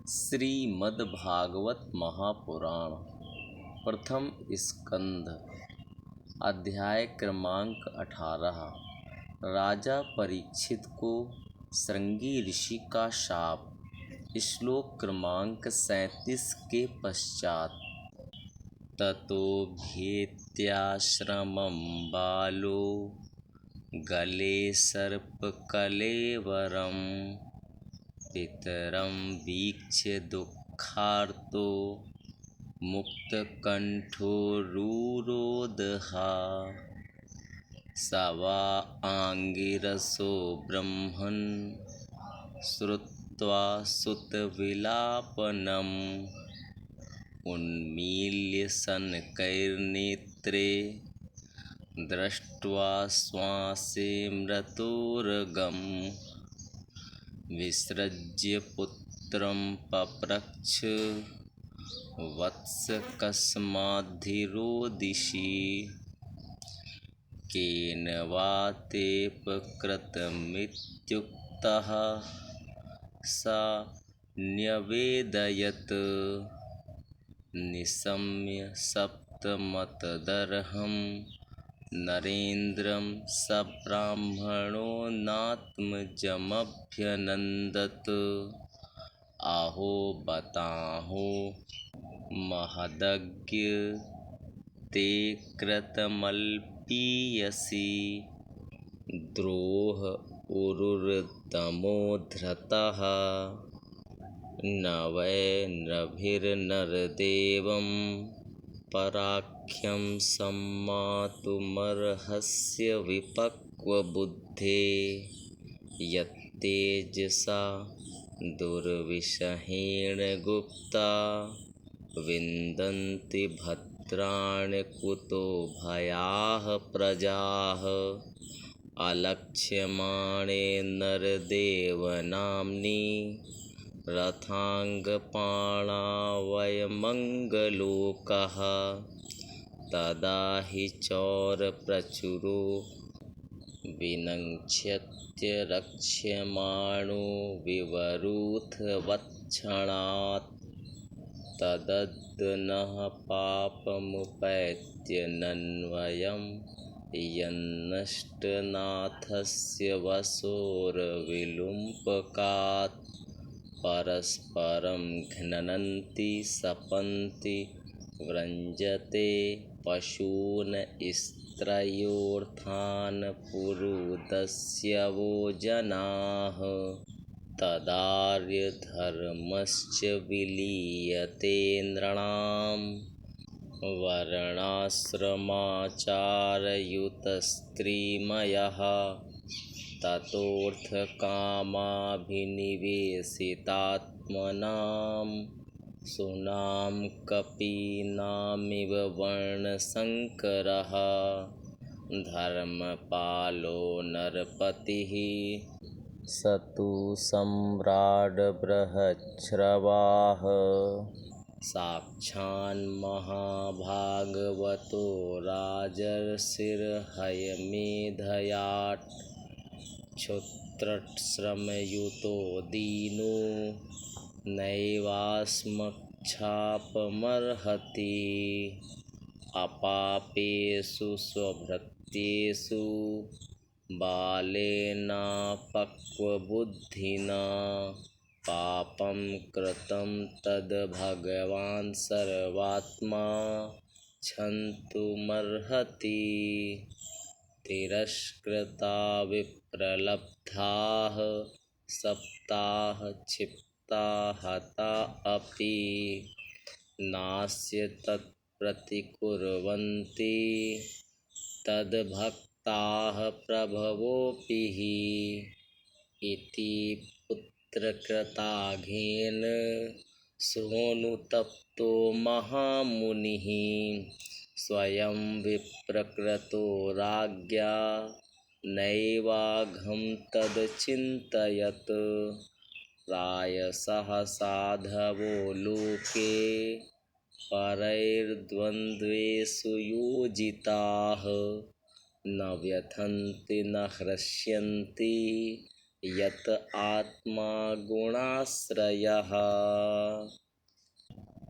श्रीमद्भागवत महापुराण प्रथम स्कंध अध्याय क्रमांक 18। राजा परीक्षित को श्रृंगी ऋषि का शाप। श्लोक क्रमांक 37 के पश्चात। ततो भेत्याश्रमं बालो गले सर्पकलेवरम् पितरं वीक्ष्य दुःखार्तो मुक्तकण्ठो रुरोदः। स वा आङ्गिरसो ब्रह्मन् श्रुत्वा सुतविलापनम् उन्मील्य शनकैर्नेत्रे दृष्ट्वा श्वासे मृतोरगम् विसृज्य पुत्रं पप्रच्छ वत्स कस्माद्धिरोदिषि केन वा तेऽपकृतमित्युक्तः स न्यवेदयत्। निशम्य सप्तमतदर्हं नरेन्द्रं सब्राह्मणो नात्मजमभ्यनन्दत्। अहो बताहो महदज्ञ ते कृतमल्पीयसि द्रोह उरुर्दमो धृतः। न वै नभिर्नरदेवं पराख्यं सम्मातुमर्हस्य विपक्वबुद्धे यत्तेजसा दुर्विषहेण गुप्ता विन्दन्ति भद्राणि कुतो भयाः प्रजाः। अलक्ष्यमाणे नरदेवनाम्नि रथाङ्गपाणा वयमङ्गलोकः। तदा हि चौरप्रचुरो विनङ्क्ष्य रक्ष्यमाणो विवरूथवत्क्षणात्। तदद्नः पापमुपैत्य नन्वयं यन्नष्टनाथस्य वशोर्विलुम्पकात्। परस्परं घ्नन्ति सपन्ति वृञ्जते पशून् स्त्रयोर्थान् पुरुदस्यवो जनाः। तदार्यधर्मश्च विलीयते नृणां वर्णाश्रमाचारयुतस्त्रिमयः। ततोऽर्थकामाभिनिवेशितात्मनां सूनां कपीनामिव वर्णशङ्करः। धर्मपालो नरपतिः स तु सम्राड् बृहच्छ्रवाः। साक्षान्महाभागवतो राजर्षिर्हयमेधयाट्। क्षुत्रश्रमयुतो दीनो नैवास्मक्षापमर्हति। अपापेषु स्वभृत्येषु बालेनापक्वबुद्धिना पापं कृतं तद्भगवान् सर्वात्मा क्षन्तुमर्हति। तिरस्कृता विप्रलब्धाः सप्ताः क्षिप्ता हता अपि नास्य तत्प्रतिकुर्वन्ति तद्भक्ताः प्रभवोऽपि इति पुत्रकृताघेन सोऽनुतप्तो महामुनिः। स्वयं विप्रकृतो राज्ञा नैवाघं तदचिन्तयत्। प्रायशः साधवो लोके परैर्द्वन्द्वेषु योजिताः। न व्यथन्ति न हृष्यन्ति यत आत्मा गुणाश्रयः।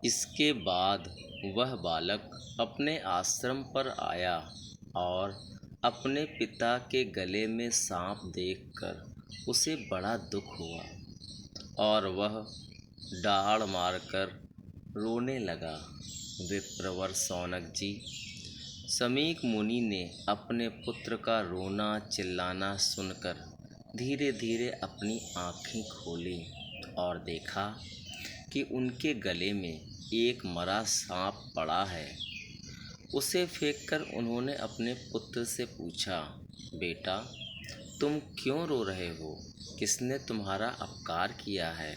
इसके बाद वह बालक अपने आश्रम पर आया और अपने पिता के गले में सांप देखकर उसे बड़ा दुख हुआ और वह डाढ़ मारकर रोने लगा। विप्रवर शौनक जी, समीक मुनि ने अपने पुत्र का रोना चिल्लाना सुनकर धीरे धीरे अपनी आँखें खोली और देखा कि उनके गले में एक मरा सांप पड़ा है। उसे फेंककर उन्होंने अपने पुत्र से पूछा, बेटा, तुम क्यों रो रहे हो? किसने तुम्हारा अपकार किया है?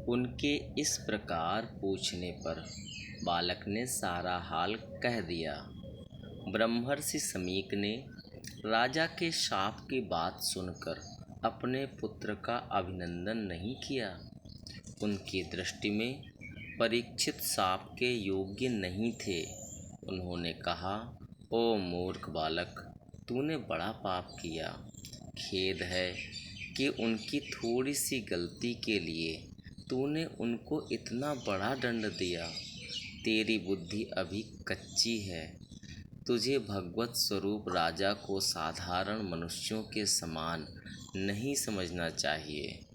उनके इस प्रकार पूछने पर बालक ने सारा हाल कह दिया। ब्रह्मर्षि समीक ने राजा के शाप की बात सुनकर अपने पुत्र का अभिनंदन नहीं किया। उनकी दृष्टि में परीक्षित शाप के योग्य नहीं थे। उन्होंने कहा, ओ मूर्ख बालक, तूने बड़ा पाप किया। खेद है कि उनकी थोड़ी सी गलती के लिए तूने उनको इतना बड़ा दंड दिया। तेरी बुद्धि अभी कच्ची है। तुझे भगवत स्वरूप राजा को साधारण मनुष्यों के समान नहीं समझना चाहिए,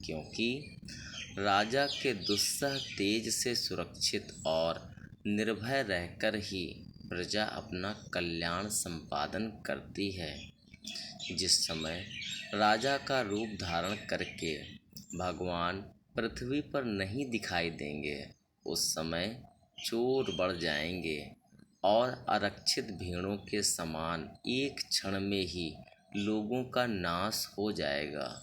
क्योंकि राजा के दुस्सह तेज से सुरक्षित और निर्भय रहकर ही प्रजा अपना कल्याण संपादन करती है। जिस समय राजा का रूप धारण करके भगवान पृथ्वी पर नहीं दिखाई देंगे, उस समय चोर बढ़ जाएंगे और आरक्षित भेड़ों के समान एक क्षण में ही लोगों का नाश हो जाएगा।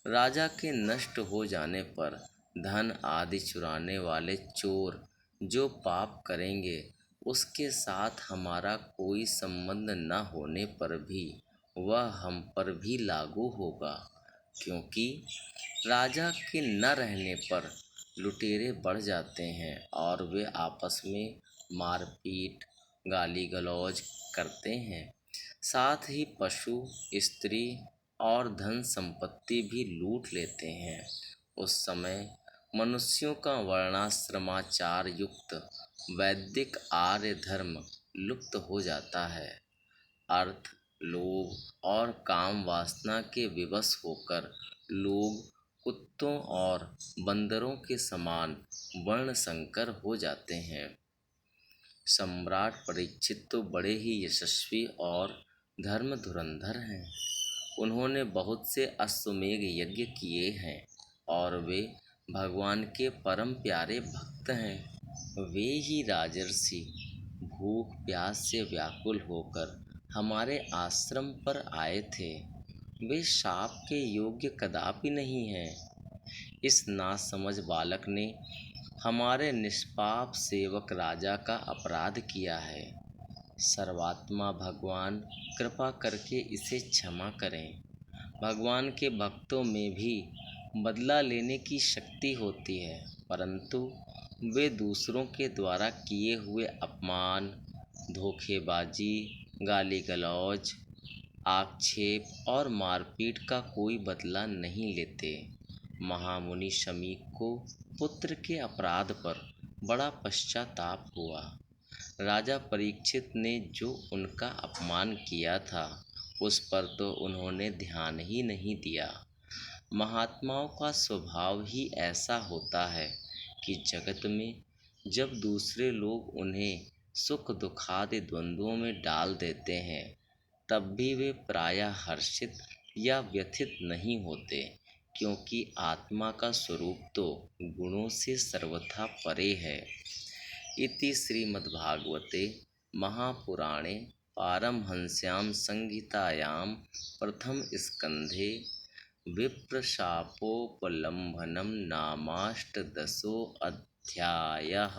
राजा के नष्ट हो जाने पर धन आदि चुराने वाले चोर जो पाप करेंगे, उसके साथ हमारा कोई संबंध न होने पर भी वह हम पर भी लागू होगा, क्योंकि राजा के न रहने पर लुटेरे बढ़ जाते हैं और वे आपस में मारपीट गाली गलौज करते हैं। साथ ही पशु, स्त्री और धन संपत्ति भी लूट लेते हैं। उस समय मनुष्यों का वर्णाश्रमाचार युक्त वैदिक आर्य धर्म लुप्त हो जाता है। अर्थ, लोभ और काम वासना के विवश होकर लोग कुत्तों और बंदरों के समान वर्ण संकर हो जाते हैं। सम्राट परीक्षित तो बड़े ही यशस्वी और धर्म धुरंधर हैं। उन्होंने बहुत से अश्वमेध यज्ञ किए हैं और वे भगवान के परम प्यारे भक्त हैं। वे ही राजर्षि भूख प्यास से व्याकुल होकर हमारे आश्रम पर आए थे। वे शाप के योग्य कदापि नहीं हैं। इस नासमझ बालक ने हमारे निष्पाप सेवक राजा का अपराध किया है। सर्वात्मा भगवान कृपा करके इसे क्षमा करें। भगवान के भक्तों में भी बदला लेने की शक्ति होती है, परंतु वे दूसरों के द्वारा किए हुए अपमान, धोखेबाजी, गाली गलौज, आक्षेप और मारपीट का कोई बदला नहीं लेते। महामुनि शमीक को पुत्र के अपराध पर बड़ा पश्चाताप हुआ। राजा परीक्षित ने जो उनका अपमान किया था, उस पर तो उन्होंने ध्यान ही नहीं दिया। महात्माओं का स्वभाव ही ऐसा होता है कि जगत में जब दूसरे लोग उन्हें सुख दुखादि द्वंद्वों में डाल देते हैं, तब भी वे प्रायः हर्षित या व्यथित नहीं होते, क्योंकि आत्मा का स्वरूप तो गुणों से सर्वथा परे है। इति श्रीमद्भागवते महापुराणे पारमहंस्यां संहितायां प्रथम स्कंधे विप्रशापोपलम्भनं नामाष्टदशोऽध्यायः।